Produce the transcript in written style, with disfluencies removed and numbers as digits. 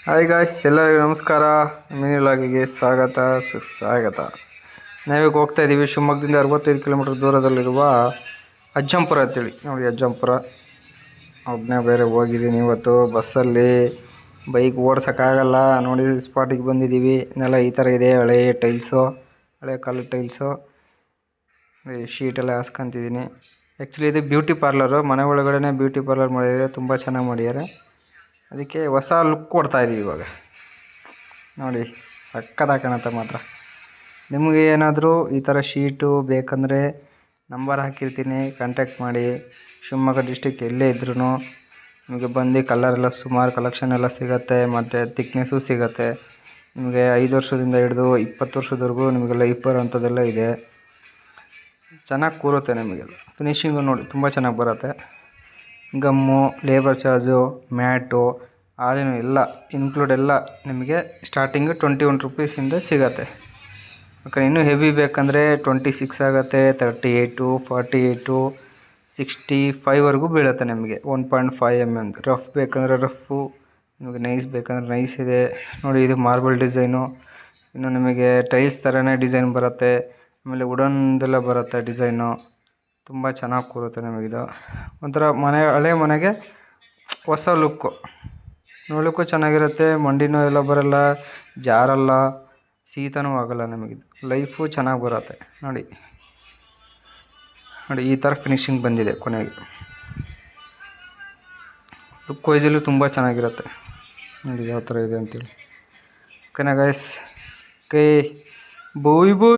Hi guys, ಎಲ್ಲರಿಗೂ ನಮಸ್ಕಾರ. Mini ವ್ಲಾಗಿಗೆ ಸ್ವಾಗತ ಸುಸ್ವಾಗತ. ನಾವೀಗ ಹೋಗ್ತಾ ಇದ್ದೀವಿ ಶಿವಮೊಗ್ಗದಿಂದ 65 ಕಿಲೋಮೀಟರ್ ದೂರದಲ್ಲಿರುವ ಅಜ್ಜಂಪುರ ಅಂತೇಳಿ. ನೋಡಿ ಅಜ್ಜಂಪುರ ಒಬ್ಬನೇ ಬೇರೆ ಹೋಗಿದ್ದೀನಿ ಇವತ್ತು ಬಸ್ಸಲ್ಲಿ. ಬೈಕ್ ಓಡ್ಸೋಕ್ಕಾಗಲ್ಲ ನೋಡಿ. ಸ್ಪಾಟಿಗೆ ಬಂದಿದ್ದೀವಿ. ನೆಲ ಈ ಥರ ಇದೆ, ಹಳೆ ಟೈಲ್ಸು, ಹಳೆ ಕಾಲದ ಟೈಲ್ಸು, ಶೀಟೆಲ್ಲ ಹಾಸ್ಕೊತಿದ್ದೀನಿ. ಆ್ಯಕ್ಚುಲಿ ಇದು ಬ್ಯೂಟಿ ಪಾರ್ಲರು, ಮನೆ ಒಳಗಡೆ ಬ್ಯೂಟಿ ಪಾರ್ಲರ್ ಮಾಡಿದ್ದಾರೆ, ತುಂಬ ಚೆನ್ನಾಗಿ ಮಾಡಿದ್ದಾರೆ. ಅದಕ್ಕೆ ಹೊಸ ಲುಕ್ ಕೊಡ್ತಾಯಿದ್ದೀವಿ ಇವಾಗ. ನೋಡಿ ಸಕ್ಕತ್ತಾಗಿ ಕಾಣುತ್ತೆ ಮಾತ್ರ. ನಿಮಗೆ ಏನಾದರೂ ಈ ಥರ ಶೀಟು ಬೇಕಂದರೆ ನಂಬರ್ ಹಾಕಿರ್ತೀನಿ, ಕಾಂಟ್ಯಾಕ್ಟ್ ಮಾಡಿ. ಶಿವಮೊಗ್ಗ ಡಿಸ್ಟಿಕ್ ಎಲ್ಲೇ ಇದ್ರೂ ನಿಮಗೆ ಬಂದು ಕಲರೆಲ್ಲ ಸುಮಾರು ಕಲೆಕ್ಷನ್ ಎಲ್ಲ ಸಿಗುತ್ತೆ, ಮತ್ತು ತಿಕ್ನೆಸ್ಸು ಸಿಗುತ್ತೆ. ನಿಮಗೆ 5 ವರ್ಷದಿಂದ ಹಿಡಿದು 20 ವರ್ಷದವರೆಗೂ ನಿಮಗೆ ಲೈಫ್ ಬರೋಂಥದ್ದೆಲ್ಲ ಇದೆ. ಚೆನ್ನಾಗಿ ಕೂರುತ್ತೆ ನಿಮಗೆಲ್ಲ. ಫಿನಿಶಿಂಗು ನೋಡಿ ತುಂಬ ಚೆನ್ನಾಗಿ ಬರುತ್ತೆ. ಗಮ್ಮು, ಲೇಬರ್ ಚಾರ್ಜು, ಮ್ಯಾಟು, ಹಾಲಿನ ಎಲ್ಲ ಇನ್ಕ್ಲೂಡ್ ಎಲ್ಲ ನಿಮಗೆ ಸ್ಟಾರ್ಟಿಂಗು 21 ರುಪೀಸಿಂದ ಸಿಗತ್ತೆ. ಯಾಕಂದರೆ ಇನ್ನೂ ಹೆವಿ ಬೇಕಂದರೆ 26 ಆಗುತ್ತೆ, 38, 48, 65ವರೆಗೂ ಬೀಳುತ್ತೆ ನಿಮಗೆ. 1.5 mm ರಫ್ ಬೇಕಂದರೆ ರಫು, ನಿಮಗೆ ನೈಸ್ ಬೇಕಂದರೆ ನೈಸ್ ಇದೆ. ನೋಡಿ ಇದು ಮಾರ್ಬಲ್ ಡಿಸೈನು. ಇನ್ನು ನಿಮಗೆ ಟೈಲ್ಸ್ ಥರನೇ ಡಿಸೈನ್ ಬರುತ್ತೆ. ಆಮೇಲೆ ವುಡನ್ದೆಲ್ಲ ಬರುತ್ತೆ ಡಿಸೈನು. ತುಂಬ ಚೆನ್ನಾಗಿ ಕೂರುತ್ತೆ ನಿಮಗಿದು. ಒಂಥರ ಮನೆ, ಹಳೆ ಮನೆಗೆ ಹೊಸ ಲುಕ್ಕು. ನೋಡೋಕ್ಕೂ ಚೆನ್ನಾಗಿರುತ್ತೆ, ಮಂಡಿನೂ ಎಲ್ಲ ಬರೋಲ್ಲ, ಜಾರಲ್ಲ, ಶೀತನೂ ಆಗೋಲ್ಲ ನಿಮಗಿದು. ಲೈಫು ಚೆನ್ನಾಗಿ ಬರುತ್ತೆ. ನೋಡಿ ನೋಡಿ ಈ ಥರ ಫಿನಿಶಿಂಗ್ ಬಂದಿದೆ ಕೊನೆಗೆ. ಲುಕ್ ವೈಸಲ್ಲೂ ತುಂಬ ಚೆನ್ನಾಗಿರುತ್ತೆ. ನೋಡಿ ಯಾವ ಥರ ಇದೆ ಅಂತೇಳಿ. ಓಕೆನಾ ಗೈಸ್? ಓಕೆ, ಬೋಯ್ ಬೋಯ್.